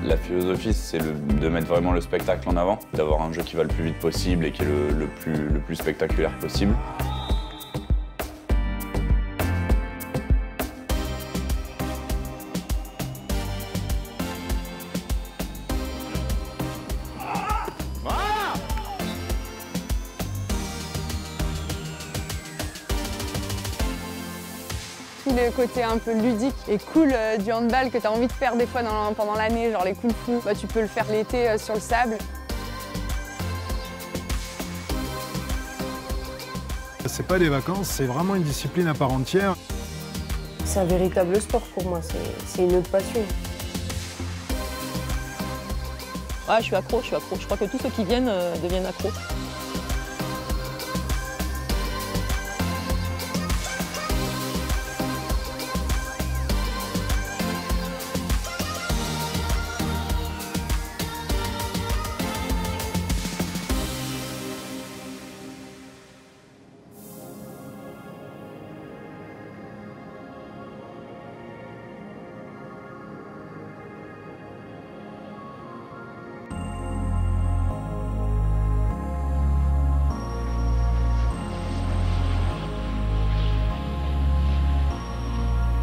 La philosophie, c'est de mettre vraiment le spectacle en avant, d'avoir un jeu qui va le plus vite possible et qui est le plus spectaculaire possible. Le côté un peu ludique et cool du handball que tu as envie de faire des fois pendant l'année, genre les kung-fu, bah, tu peux le faire l'été sur le sable. C'est pas des vacances, c'est vraiment une discipline à part entière. C'est un véritable sport pour moi, c'est une autre passion. Ouais, je suis accro. Je crois que tous ceux qui viennent deviennent accros.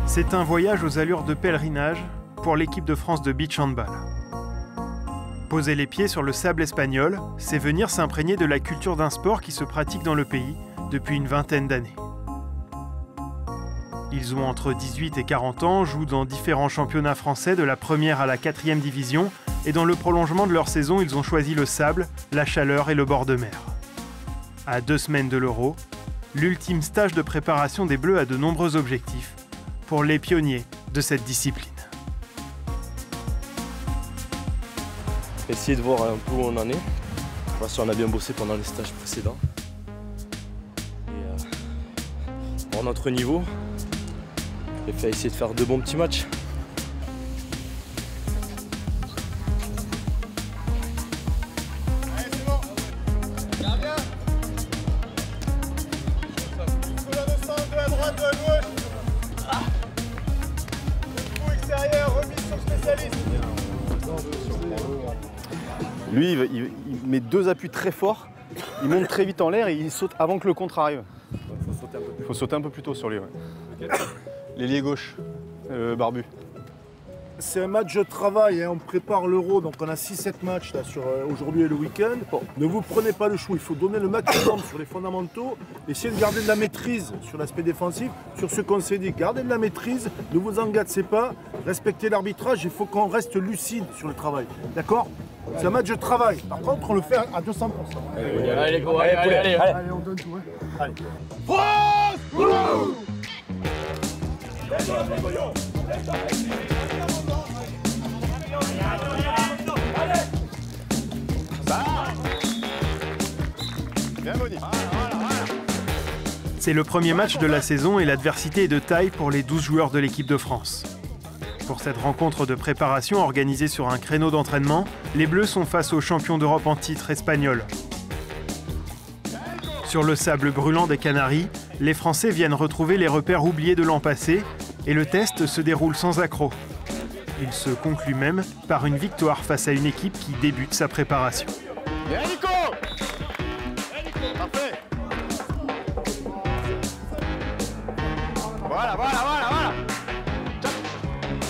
C'est un voyage aux allures de pèlerinage pour l'équipe de France de beach handball. Poser les pieds sur le sable espagnol, c'est venir s'imprégner de la culture d'un sport qui se pratique dans le pays depuis une vingtaine d'années. Ils ont entre 18 et 40 ans, jouent dans différents championnats français de la 1e à la 4e division et dans le prolongement de leur saison, ils ont choisi le sable, la chaleur et le bord de mer. À 2 semaines de l'Euro, l'ultime stage de préparation des Bleus a de nombreux objectifs pour les pionniers de cette discipline. Essayer de voir un peu où on en est, voir si on a bien bossé pendant les stages précédents. Et pour notre niveau, j'ai fait essayer de faire 2 bons petits matchs. Lui, il met 2 appuis très forts, il monte très vite en l'air et il saute avant que le contre arrive. Il faut sauter un peu plus tôt sur lui. Ouais. L'ailier gauche, barbu. C'est un match de travail, hein. On prépare l'Euro, donc on a 6-7 matchs là, sur aujourd'hui et le week-end. Ne vous prenez pas le chou, il faut donner le maximum sur les fondamentaux, essayez de garder de la maîtrise sur l'aspect défensif, sur ce qu'on s'est dit. Gardez de la maîtrise, ne vous engagez pas, respectez l'arbitrage, il faut qu'on reste lucide sur le travail. D'accord? C'est un match de travail. Par contre, on le fait à 200%. Allez, gros, allez. Allez, on donne tout. Hein. Allez. C'est le premier match de la saison et l'adversité est de taille pour les 12 joueurs de l'équipe de France. Pour cette rencontre de préparation organisée sur un créneau d'entraînement, les Bleus sont face aux champions d'Europe en titre espagnols. Sur le sable brûlant des Canaries, les Français viennent retrouver les repères oubliés de l'an passé et le test se déroule sans accroc. Il se conclut même par une victoire face à une équipe qui débute sa préparation. Bien Nico! Parfait! Voilà.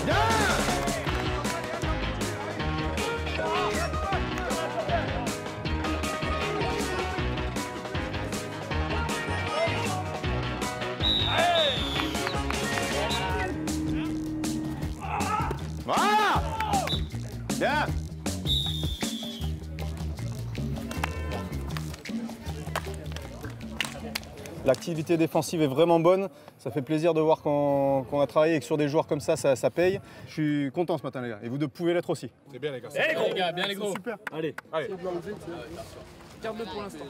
Bien! Voilà! Bien! L'activité défensive est vraiment bonne. Ça fait plaisir de voir qu'on a travaillé et que sur des joueurs comme ça paye. Je suis content ce matin, les gars. Et vous deux pouvez l'être aussi. C'est bien, les gars. Bien les gros. Super. Allez. Garde-le pour l'instant.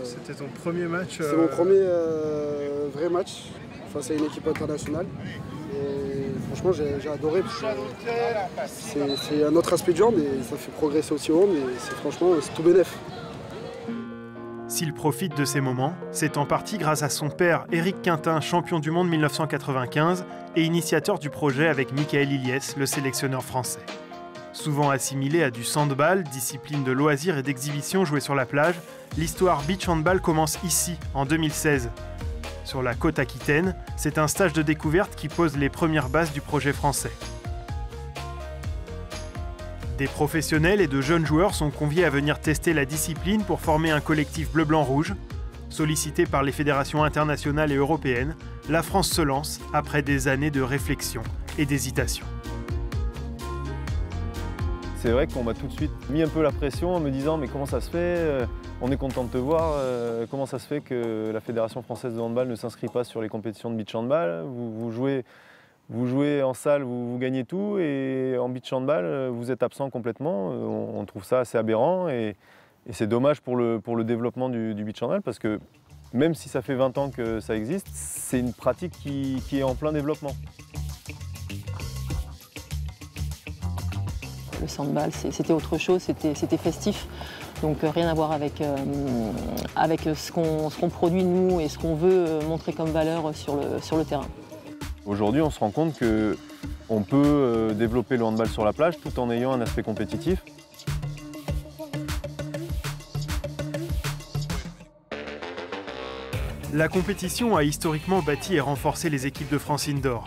C'était ton premier match. C'est mon premier vrai match face à une équipe internationale. Et franchement, j'ai adoré. C'est un autre aspect du hand et ça fait progresser aussi au hand. Et franchement, c'est tout bénef. S'il profite de ces moments, c'est en partie grâce à son père, Éric Quintin, champion du monde 1995 et initiateur du projet avec Michael Ilyes, le sélectionneur français. Souvent assimilé à du sandball, discipline de loisirs et d'exhibition jouée sur la plage, l'histoire beach handball commence ici, en 2016. Sur la côte aquitaine, c'est un stage de découverte qui pose les premières bases du projet français. Des professionnels et de jeunes joueurs sont conviés à venir tester la discipline pour former un collectif bleu-blanc-rouge. Sollicité par les fédérations internationales et européennes, la France se lance après des années de réflexion et d'hésitation. C'est vrai qu'on m'a tout de suite mis un peu la pression en me disant mais comment ça se fait, on est content de te voir, comment ça se fait que la Fédération française de handball ne s'inscrit pas sur les compétitions de beach handball, vous jouez en salle, vous gagnez tout et en beach handball vous êtes absent complètement, on trouve ça assez aberrant et c'est dommage pour le développement du beach handball parce que même si ça fait 20 ans que ça existe, c'est une pratique qui est en plein développement. Le sandball, c'était autre chose, c'était festif. Donc rien à voir avec ce qu'on produit nous et ce qu'on veut montrer comme valeur sur le terrain. Aujourd'hui, on se rend compte qu'on peut développer le handball sur la plage tout en ayant un aspect compétitif. La compétition a historiquement bâti et renforcé les équipes de France Indoor.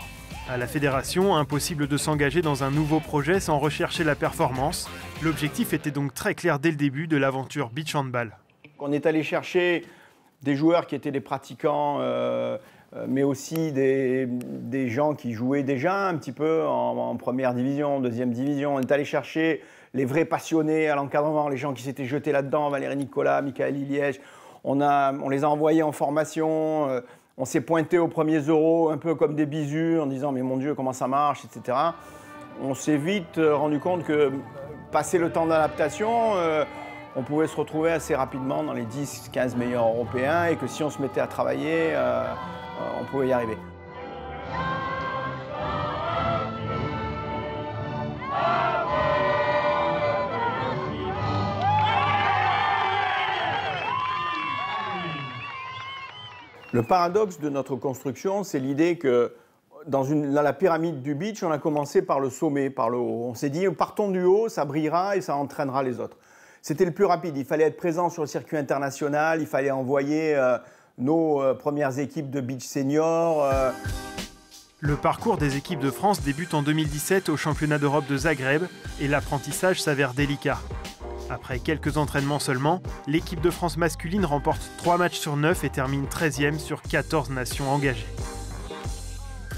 À la fédération, impossible de s'engager dans un nouveau projet sans rechercher la performance. L'objectif était donc très clair dès le début de l'aventure beach handball. On est allé chercher des joueurs qui étaient des pratiquants, mais aussi des gens qui jouaient déjà un petit peu en première division, deuxième division. On est allé chercher les vrais passionnés à l'encadrement, les gens qui s'étaient jetés là-dedans, Valérie Nicolas, Michael Ilyes. On les a envoyés en formation. On s'est pointé aux premiers euros un peu comme des bisous en disant « mais mon Dieu, comment ça marche ?» etc. On s'est vite rendu compte que, passé le temps d'adaptation, on pouvait se retrouver assez rapidement dans les 10-15 meilleurs européens et que si on se mettait à travailler, on pouvait y arriver. Le paradoxe de notre construction, c'est l'idée que dans la pyramide du beach, on a commencé par le sommet, par le haut. On s'est dit, partons du haut, ça brillera et ça entraînera les autres. C'était le plus rapide. Il fallait être présent sur le circuit international, il fallait envoyer nos premières équipes de beach seniors. Le parcours des équipes de France débute en 2017 au championnat d'Europe de Zagreb et l'apprentissage s'avère délicat. Après quelques entraînements seulement, l'équipe de France masculine remporte 3 matchs sur 9 et termine 13e sur 14 nations engagées.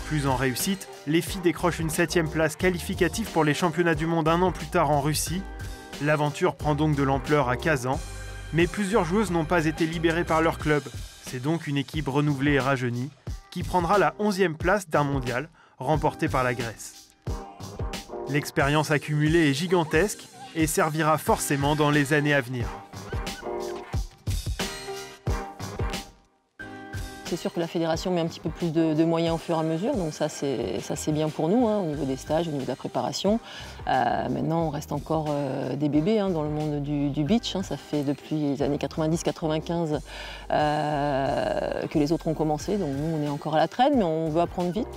Plus en réussite, les filles décrochent une 7e place qualificative pour les championnats du monde un an plus tard en Russie. L'aventure prend donc de l'ampleur à Kazan, mais plusieurs joueuses n'ont pas été libérées par leur club. C'est donc une équipe renouvelée et rajeunie qui prendra la 11e place d'un mondial remporté par la Grèce. L'expérience accumulée est gigantesque et servira forcément dans les années à venir. C'est sûr que la fédération met un petit peu plus de moyens au fur et à mesure, donc ça c'est bien pour nous, au niveau des stages, au niveau de la préparation. Maintenant on reste encore des bébés dans le monde du beach, ça fait depuis les années 90-95 que les autres ont commencé, donc nous on est encore à la traîne mais on veut apprendre vite.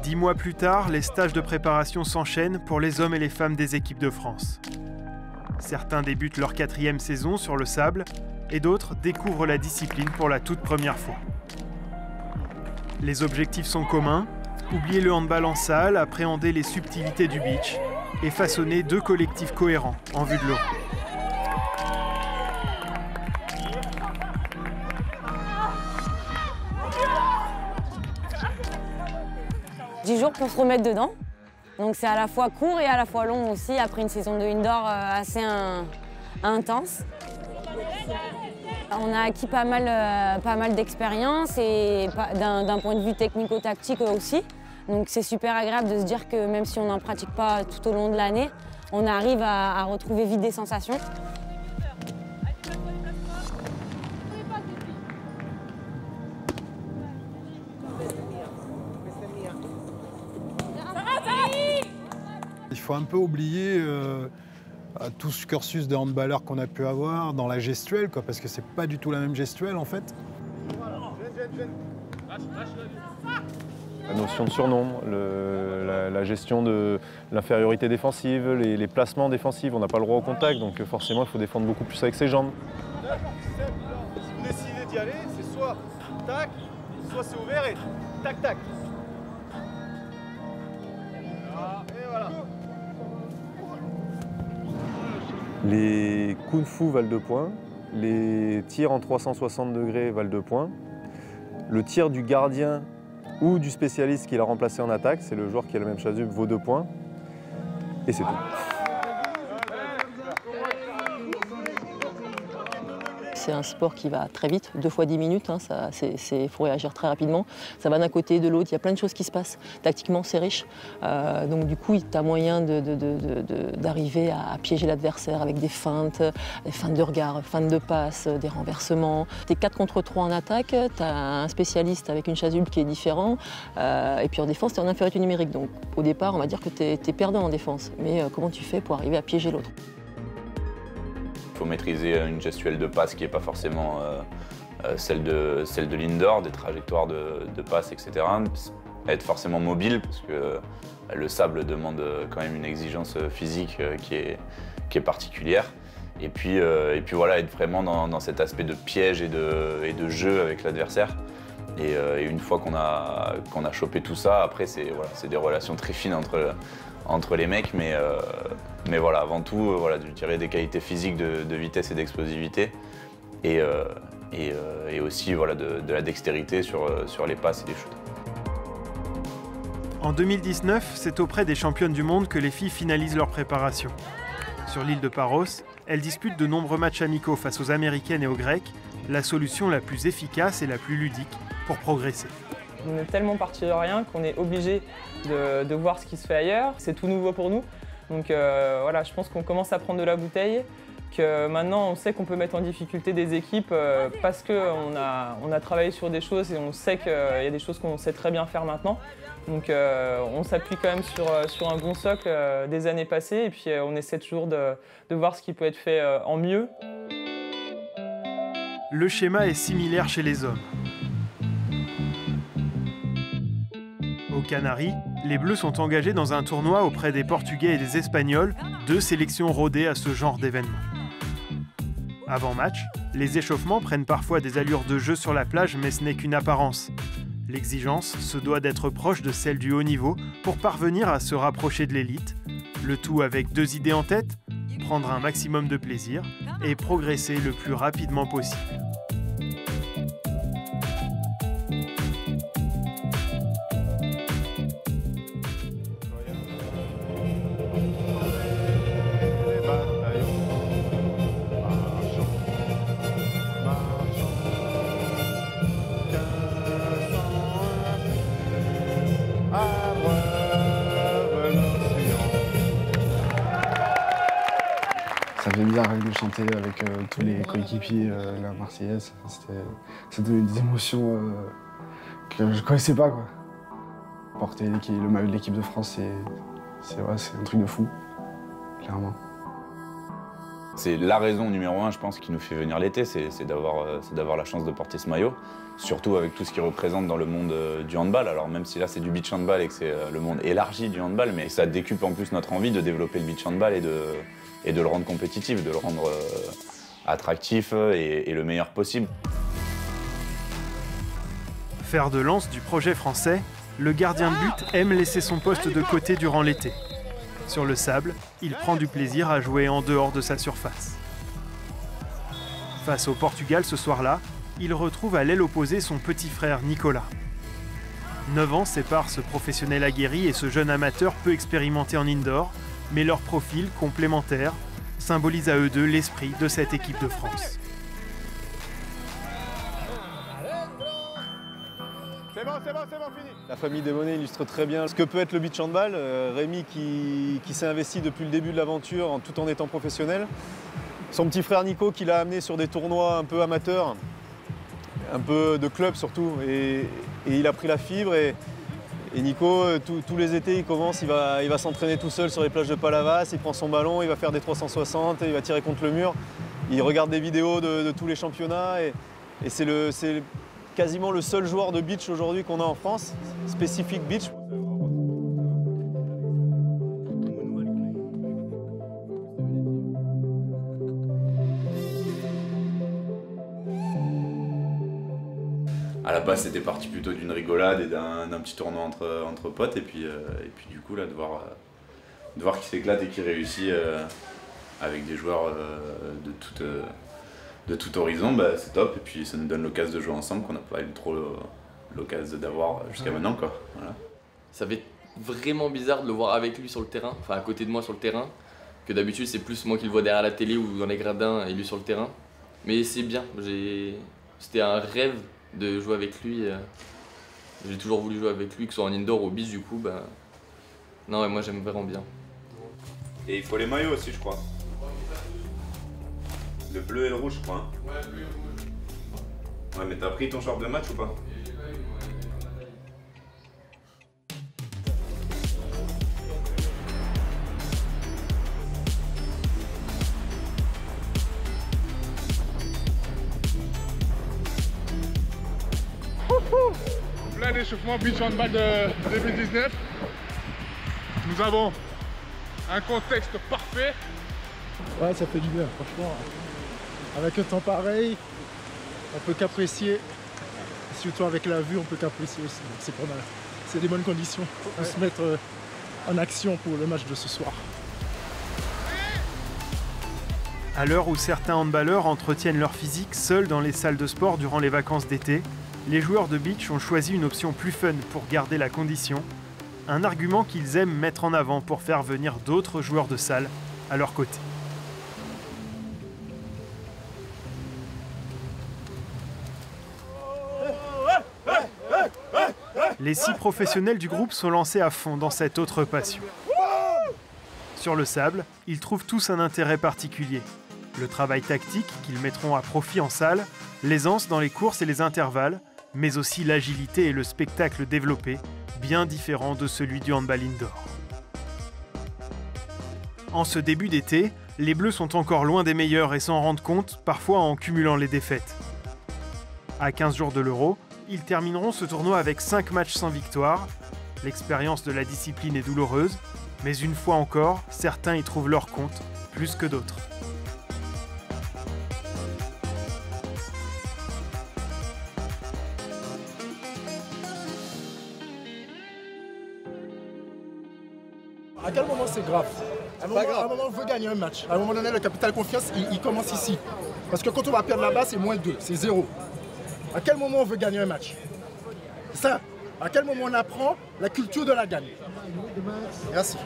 Dix mois plus tard, les stages de préparation s'enchaînent pour les hommes et les femmes des équipes de France. Certains débutent leur 4e saison sur le sable et d'autres découvrent la discipline pour la toute première fois. Les objectifs sont communs, oublier le handball en salle, appréhender les subtilités du beach et façonner 2 collectifs cohérents en vue de l'Euro. 10 jours pour se remettre dedans. Donc c'est à la fois court et à la fois long aussi, après une saison de indoor assez intense. On a acquis pas mal d'expérience et d'un point de vue technico-tactique aussi. Donc c'est super agréable de se dire que même si on n'en pratique pas tout au long de l'année, on arrive à retrouver vite des sensations. faut un peu oublier tout ce cursus de handballeur qu'on a pu avoir dans la gestuelle, quoi, parce que c'est pas du tout la même gestuelle en fait. La notion de surnombre, la gestion de l'infériorité défensive, les placements défensifs, on n'a pas le droit au contact, donc forcément il faut défendre beaucoup plus avec ses jambes. Si vous décidez d'y aller, c'est soit tac, soit c'est ouvert et tac tac. Et voilà. Les kung-fu valent 2 points, les tirs en 360 degrés valent 2 points, le tir du gardien ou du spécialiste qui l'a remplacé en attaque, c'est le joueur qui a le même chasuble, vaut 2 points, et c'est tout. C'est un sport qui va très vite, 2 fois 10 minutes, hein, il faut réagir très rapidement. Ça va d'un côté et de l'autre, il y a plein de choses qui se passent. Tactiquement, c'est riche. Donc du coup, tu as moyen d'arriver à piéger l'adversaire avec des feintes de regard, feintes de passe, des renversements. Tu es 4 contre 3 en attaque, tu as un spécialiste avec une chasuble qui est différent, et puis en défense, tu es en infériorité numérique. Donc au départ, on va dire que tu es perdant en défense. Mais comment tu fais pour arriver à piéger l'autre ? Il faut maîtriser une gestuelle de passe qui n'est pas forcément celle de l'indoor, des trajectoires de passe, etc. Être forcément mobile, parce que le sable demande quand même une exigence physique qui est particulière. Et puis voilà, être vraiment dans cet aspect de piège et de jeu avec l'adversaire. Et une fois qu'on a chopé tout ça, après c'est des relations très fines entre les mecs, mais voilà, avant tout, je dirais des qualités physiques de vitesse et d'explosivité, et aussi de la dextérité sur les passes et les shoots. En 2019, c'est auprès des championnes du monde que les filles finalisent leur préparation. Sur l'île de Paros, elles disputent de nombreux matchs amicaux face aux Américaines et aux Grecs, la solution la plus efficace et la plus ludique pour progresser. On est tellement parti de rien qu'on est obligé de voir ce qui se fait ailleurs. C'est tout nouveau pour nous. Donc voilà, je pense qu'on commence à prendre de la bouteille, que maintenant on sait qu'on peut mettre en difficulté des équipes parce qu'on a travaillé sur des choses et on sait qu'il y a des choses qu'on sait très bien faire maintenant. Donc on s'appuie quand même sur un bon socle des années passées et puis on essaie toujours de voir ce qui peut être fait en mieux. Le schéma est similaire chez les hommes. Aux Canaries, les Bleus sont engagés dans un tournoi auprès des Portugais et des Espagnols, 2 sélections rodées à ce genre d'événement. Avant match, les échauffements prennent parfois des allures de jeu sur la plage, mais ce n'est qu'une apparence. L'exigence se doit d'être proche de celle du haut niveau pour parvenir à se rapprocher de l'élite, le tout avec 2 idées en tête, prendre un maximum de plaisir et progresser le plus rapidement possible. Ça faisait bizarre de chanter avec tous les coéquipiers la Marseillaise. C'était des émotions que je connaissais pas, quoi. Porter le maillot de l'équipe de France, c'est un truc de fou, clairement. C'est la raison numéro 1, je pense, qui nous fait venir l'été, c'est d'avoir la chance de porter ce maillot, surtout avec tout ce qu'il représente dans le monde du handball. Alors même si là c'est du beach handball et que c'est le monde élargi du handball, mais ça décuple en plus notre envie de développer le beach handball et de le rendre compétitif, de le rendre attractif et le meilleur possible. Fer de lance du projet français, le gardien de but aime laisser son poste de côté durant l'été. Sur le sable, il prend du plaisir à jouer en dehors de sa surface. Face au Portugal ce soir-là, il retrouve à l'aile opposée son petit frère Nicolas. 9 ans séparent ce professionnel aguerri et ce jeune amateur peu expérimenté en indoor, mais leur profil complémentaire symbolise à eux deux l'esprit de cette équipe de France. C'est bon, fini. La famille Desmonnets illustre très bien ce que peut être le beach handball. Rémi qui s'est investi depuis le début de l'aventure tout en étant professionnel. Son petit frère Nico qui l'a amené sur des tournois un peu amateurs, un peu de club surtout. Et il a pris la fibre et Et Nico, tous les étés, il commence, il va s'entraîner tout seul sur les plages de Palavas, il prend son ballon, il va faire des 360, il va tirer contre le mur. Il regarde des vidéos de tous les championnats et c'est quasiment le seul joueur de beach aujourd'hui qu'on a en France, spécifique beach. À la base, c'était parti plutôt d'une rigolade et d'un petit tournoi entre potes. Et puis du coup, là, de voir qu'il s'éclate et qu'il réussit avec des joueurs de tout horizon, bah, c'est top. Et puis ça nous donne l'occasion de jouer ensemble qu'on n'a pas eu trop l'occasion d'avoir jusqu'à maintenant, quoi. Voilà. Ça fait vraiment bizarre de le voir avec lui sur le terrain, enfin à côté de moi sur le terrain, que d'habitude c'est plus moi qui le vois derrière la télé ou dans les gradins et lui sur le terrain. Mais c'est bien, c'était un rêve de jouer avec lui. J'ai toujours voulu jouer avec lui, que ce soit en indoor ou au beach, du coup, bah... Non, ouais, moi j'aime vraiment bien. Et il faut les maillots aussi, je crois. Le bleu et le rouge, je crois. Hein. Ouais, bleu et rouge. Ouais, mais t'as pris ton short de match ou pas? Plein d'échauffement beach handball de 2019. Nous avons un contexte parfait. Ouais, ça fait du bien, franchement. Avec un temps pareil, on peut qu'apprécier. Surtout avec la vue, on peut qu'apprécier aussi. C'est pas mal. C'est des bonnes conditions pour se mettre en action pour le match de ce soir. À l'heure où certains handballeurs entretiennent leur physique seuls dans les salles de sport durant les vacances d'été, les joueurs de beach ont choisi une option plus fun pour garder la condition, un argument qu'ils aiment mettre en avant pour faire venir d'autres joueurs de salle à leur côté. Les 6 professionnels du groupe sont lancés à fond dans cette autre passion. Sur le sable, ils trouvent tous un intérêt particulier. Le travail tactique qu'ils mettront à profit en salle, l'aisance dans les courses et les intervalles, mais aussi l'agilité et le spectacle développé, bien différent de celui du handball indoor. En ce début d'été, les Bleus sont encore loin des meilleurs et s'en rendent compte, parfois en cumulant les défaites. À 15 jours de l'Euro, ils termineront ce tournoi avec 5 matchs sans victoire. L'expérience de la discipline est douloureuse, mais une fois encore, certains y trouvent leur compte, plus que d'autres. À quel moment c'est grave? À un moment, on veut gagner un match. À un moment donné, le capital confiance, il commence ici. Parce que quand on va perdre là-bas, c'est -2, c'est 0. À quel moment on veut gagner un match? C'est ça. À quel moment on apprend la culture de la gagne? Merci.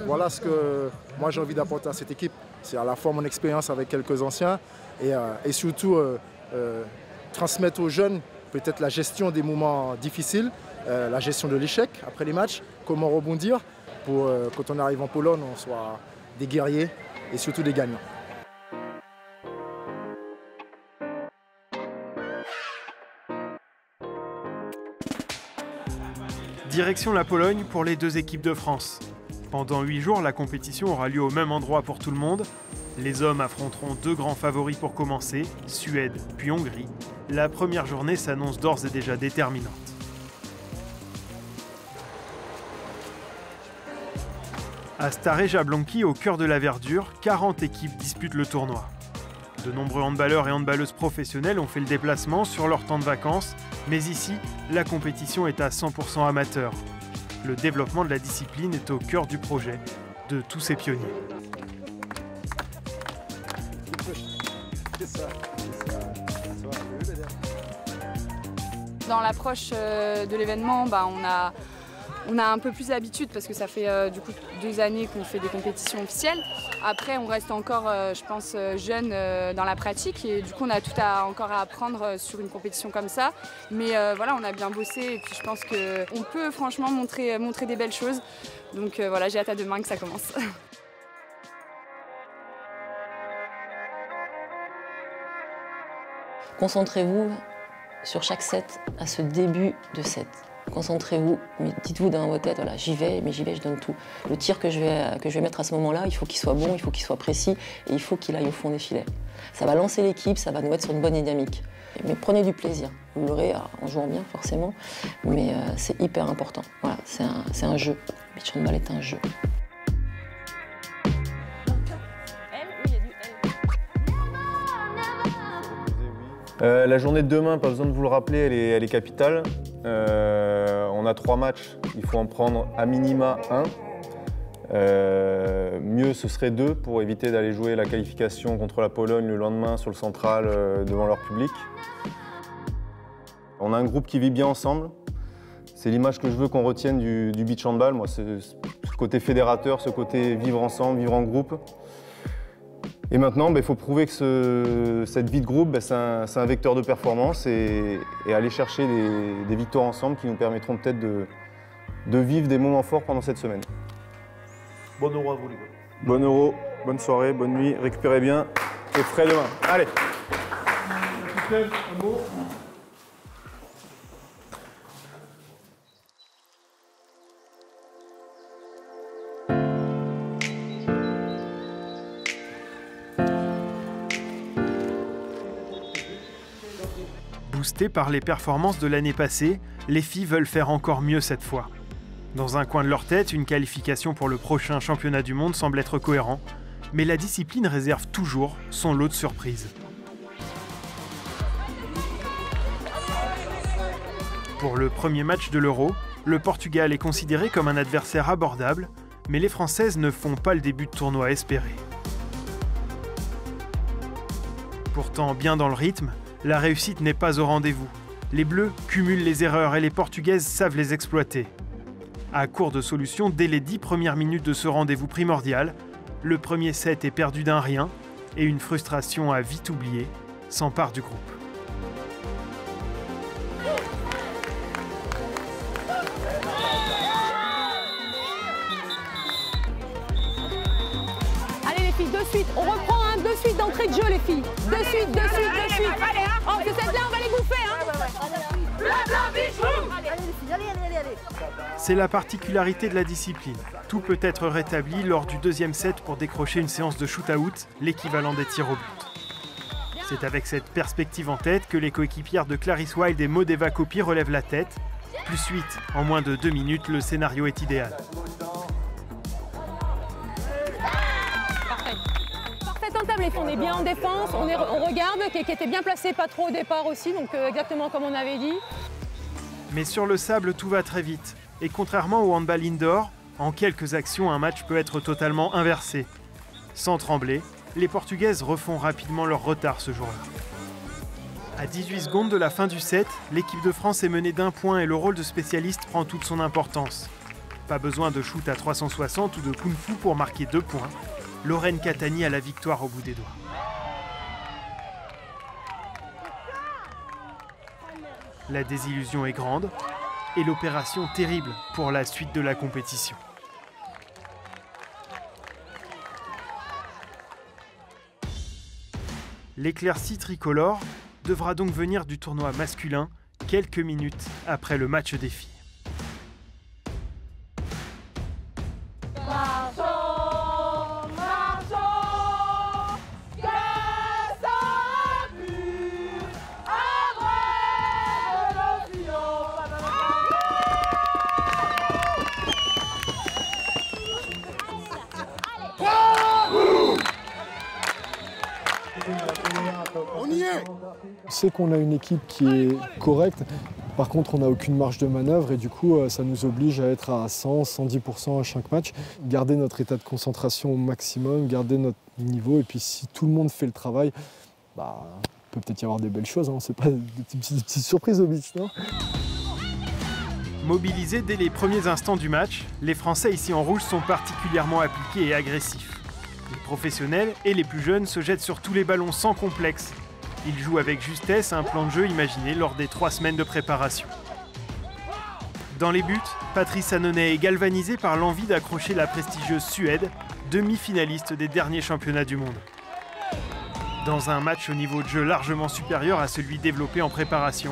Voilà ce que moi j'ai envie d'apporter à cette équipe. C'est à la fois mon expérience avec quelques anciens et surtout transmettre aux jeunes peut-être la gestion des moments difficiles, la gestion de l'échec après les matchs, comment rebondir pour quand on arrive en Pologne, on soit des guerriers et surtout des gagnants. Direction la Pologne pour les 2 équipes de France. Pendant 8 jours, la compétition aura lieu au même endroit pour tout le monde. Les hommes affronteront 2 grands favoris pour commencer, Suède puis Hongrie. La première journée s'annonce d'ores et déjà déterminante. À Stare Jablonki, au cœur de la verdure, 40 équipes disputent le tournoi. De nombreux handballeurs et handballeuses professionnels ont fait le déplacement sur leur temps de vacances, mais ici, la compétition est à 100% amateur. Le développement de la discipline est au cœur du projet de tous ces pionniers. Dans l'approche de l'événement, on a un peu plus d'habitude parce que ça fait du coup 2 années qu'on fait des compétitions officielles. Après, on reste encore, je pense, jeune dans la pratique et du coup, on a tout encore à apprendre sur une compétition comme ça. Mais voilà, on a bien bossé et puis je pense qu'on peut franchement montrer des belles choses. Donc voilà, j'ai hâte à demain que ça commence. Concentrez-vous sur chaque set à ce début de set. Concentrez-vous, dites-vous dans votre tête, voilà, j'y vais, mais j'y vais, je donne tout. Le tir que je vais mettre à ce moment-là, il faut qu'il soit bon, il faut qu'il soit précis et il faut qu'il aille au fond des filets. Ça va lancer l'équipe, ça va nous mettre sur une bonne dynamique. Mais prenez du plaisir, vous l'aurez en jouant bien forcément, mais c'est hyper important. Voilà, c'est un jeu. Le beach handball est un jeu. La journée de demain, pas besoin de vous le rappeler, elle est capitale. On a 3 matchs, il faut en prendre à minima 1. Mieux ce serait 2 pour éviter d'aller jouer la qualification contre la Pologne le lendemain sur le central devant leur public. On a un groupe qui vit bien ensemble. C'est l'image que je veux qu'on retienne du beach handball. Moi, c'est ce côté fédérateur, ce côté vivre ensemble, vivre en groupe. Et maintenant, il faut prouver que cette vie de groupe, c'est un vecteur de performance et aller chercher des victoires ensemble qui nous permettront peut-être de vivre des moments forts pendant cette semaine. Bon euro à vous les gars. Bon euro, bonne soirée, bonne nuit, récupérez bien et frais demain. Allez. Un mot. Boostés par les performances de l'année passée, les filles veulent faire encore mieux cette fois. Dans un coin de leur tête, une qualification pour le prochain championnat du monde semble être cohérent, mais la discipline réserve toujours son lot de surprises. Pour le premier match de l'Euro, le Portugal est considéré comme un adversaire abordable, mais les Françaises ne font pas le début de tournoi espéré. Pourtant, bien dans le rythme, la réussite n'est pas au rendez-vous. Les Bleus cumulent les erreurs et les Portugaises savent les exploiter. À court de solutions, dès les 10 premières minutes de ce rendez-vous primordial, le premier set est perdu d'un rien et une frustration à vite oubliée s'empare du groupe. Allez les filles, de suite, on reprend de suite d'entrée de jeu les filles. De suite. Oh, ce set-là, on va les bouffer, C'est la particularité de la discipline. Tout peut être rétabli lors du deuxième set pour décrocher une séance de shoot-out, l'équivalent des tirs au but. C'est avec cette perspective en tête que les coéquipières de Clarisse Wild et Maud Eva Copy relèvent la tête. Plus 8 en moins de 2 minutes, le scénario est idéal. Parfaite en table, les filles, on est bien en défense, on regarde, qui était bien placé, pas trop au départ aussi, donc exactement comme on avait dit. Mais sur le sable, tout va très vite. Et contrairement au handball indoor, en quelques actions, un match peut être totalement inversé. Sans trembler, les Portugaises refont rapidement leur retard ce jour-là. À 18 secondes de la fin du set, l'équipe de France est menée d'1 point et le rôle de spécialiste prend toute son importance. Pas besoin de shoot à 360 ou de kung-fu pour marquer 2 points. Lorraine Catani a la victoire au bout des doigts. La désillusion est grande et l'opération terrible pour la suite de la compétition. L'éclaircie tricolore devra donc venir du tournoi masculin quelques minutes après le match des filles. On sait qu'on a une équipe qui est correcte, par contre on n'a aucune marge de manœuvre et du coup ça nous oblige à être à 100-110% à chaque match, garder notre état de concentration au maximum, garder notre niveau et puis si tout le monde fait le travail, il peut peut-être y avoir des belles choses, hein. C'est pas des petites surprises au beach, non ? Mobilisés dès les premiers instants du match, les Français ici en rouge sont particulièrement appliqués et agressifs. Les professionnels et les plus jeunes se jettent sur tous les ballons sans complexe. Ils jouent avec justesse un plan de jeu imaginé lors des 3 semaines de préparation. Dans les buts, Patrice Annonay est galvanisée par l'envie d'accrocher la prestigieuse Suède, demi-finaliste des derniers championnats du monde. Dans un match au niveau de jeu largement supérieur à celui développé en préparation,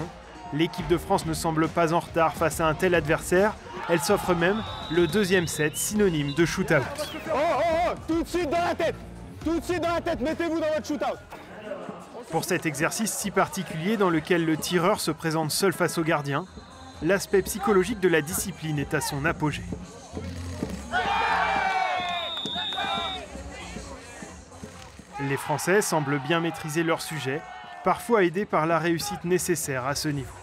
L'équipe de France ne semble pas en retard face à un tel adversaire. Elle s'offre même le deuxième set, synonyme de shoot-out. Oh, tout de suite dans la tête! Tout de suite dans la tête, mettez-vous dans votre shoot-out! Pour cet exercice si particulier dans lequel le tireur se présente seul face au gardien, l'aspect psychologique de la discipline est à son apogée. Les Français semblent bien maîtriser leur sujet, parfois aidés par la réussite nécessaire à ce niveau.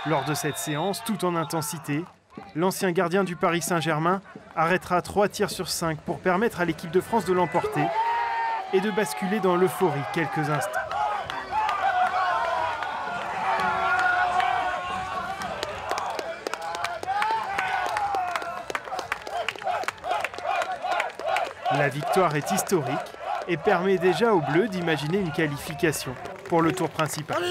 Lors de cette séance, tout en intensité, l'ancien gardien du Paris Saint-Germain arrêtera 3 tirs sur 5 pour permettre à l'équipe de France de l'emporter et de basculer dans l'euphorie quelques instants. La victoire est historique et permet déjà aux Bleus d'imaginer une qualification pour le tour principal.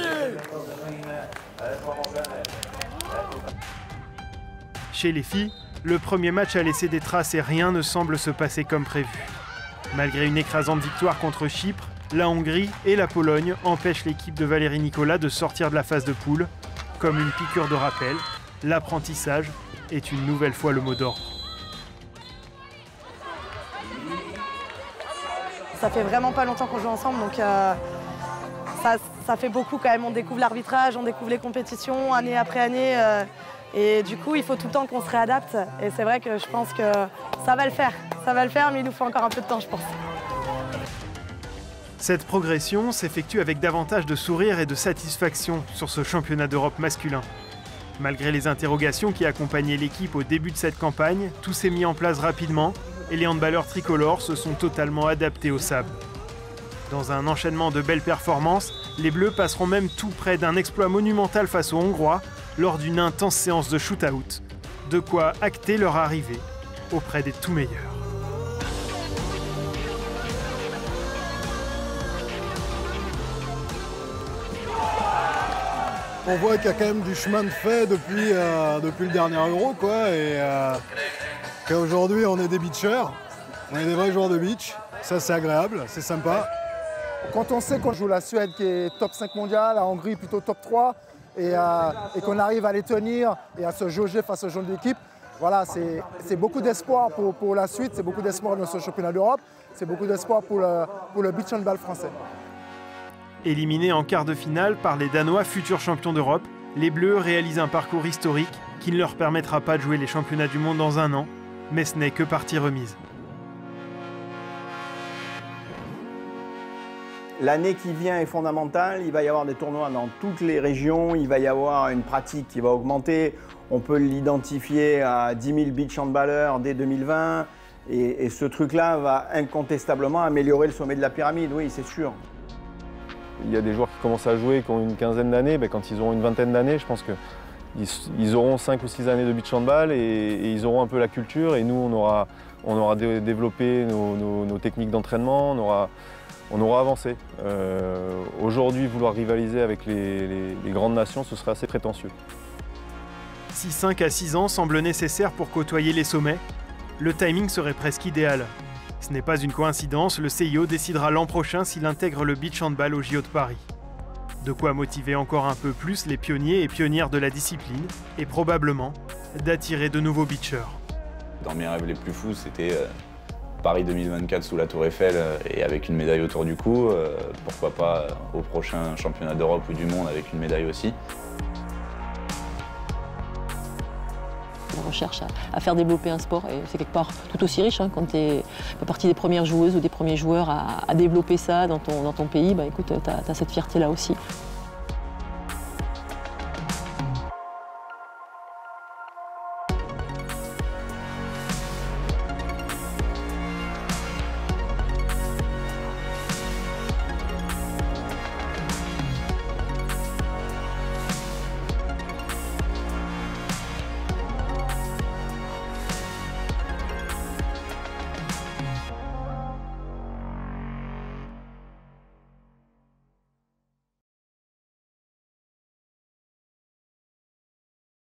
Chez les filles, le premier match a laissé des traces et rien ne semble se passer comme prévu. Malgré une écrasante victoire contre Chypre, la Hongrie et la Pologne empêchent l'équipe de Valérie Nicolas de sortir de la phase de poule. Comme une piqûre de rappel, l'apprentissage est une nouvelle fois le mot d'ordre. Ça fait vraiment pas longtemps qu'on joue ensemble, donc ça fait beaucoup quand même. On découvre l'arbitrage, on découvre les compétitions année après année. Et du coup, il faut tout le temps qu'on se réadapte. Et c'est vrai que je pense que ça va le faire. Ça va le faire, mais il nous faut encore un peu de temps, je pense. Cette progression s'effectue avec davantage de sourire et de satisfaction sur ce championnat d'Europe masculin. Malgré les interrogations qui accompagnaient l'équipe au début de cette campagne, tout s'est mis en place rapidement et les handballeurs tricolores se sont totalement adaptés au sable. Dans un enchaînement de belles performances, les Bleus passeront même tout près d'un exploit monumental face aux Hongrois lors d'une intense séance de shoot-out, de quoi acter leur arrivée auprès des tout meilleurs. On voit qu'il y a quand même du chemin de fait depuis le dernier Euro, quoi, et qu'aujourd'hui on est des beachers, on est des vrais joueurs de beach. Ça c'est agréable, c'est sympa. Quand on sait qu'on joue la Suède qui est top 5 mondial, la Hongrie plutôt top 3, et qu'on arrive à les tenir et à se jauger face aux jeunes d'équipe, voilà, c'est beaucoup d'espoir pour la suite, c'est beaucoup d'espoir dans ce championnat d'Europe, c'est beaucoup d'espoir pour le beach handball français. Éliminés en quart de finale par les Danois, futurs champions d'Europe, les Bleus réalisent un parcours historique qui ne leur permettra pas de jouer les championnats du monde dans un an, mais ce n'est que partie remise. L'année qui vient est fondamentale, il va y avoir des tournois dans toutes les régions, il va y avoir une pratique qui va augmenter, on peut l'identifier à 10 000 beach handballeurs dès 2020, et ce truc-là va incontestablement améliorer le sommet de la pyramide, oui, c'est sûr. Il y a des joueurs qui commencent à jouer, qui ont une quinzaine d'années, quand ils auront une vingtaine d'années, je pense qu'ils auront 5 ou 6 années de beach handball et ils auront un peu la culture, et nous on aura développé nos techniques d'entraînement, on aura avancé. Aujourd'hui, vouloir rivaliser avec les grandes nations, ce serait assez prétentieux. Si 5 à 6 ans semblent nécessaires pour côtoyer les sommets, le timing serait presque idéal. Ce n'est pas une coïncidence, le CIO décidera l'an prochain s'il intègre le beach handball au JO de Paris. De quoi motiver encore un peu plus les pionniers et pionnières de la discipline, et probablement d'attirer de nouveaux beachers. Dans mes rêves les plus fous, c'était Paris 2024 sous la Tour Eiffel et avec une médaille autour du cou. Pourquoi pas au prochain championnat d'Europe ou du monde avec une médaille aussi. On recherche à faire développer un sport et c'est quelque part tout aussi riche quand tu es partie des premières joueuses ou des premiers joueurs à développer ça dans ton pays, écoute, tu as cette fierté-là aussi.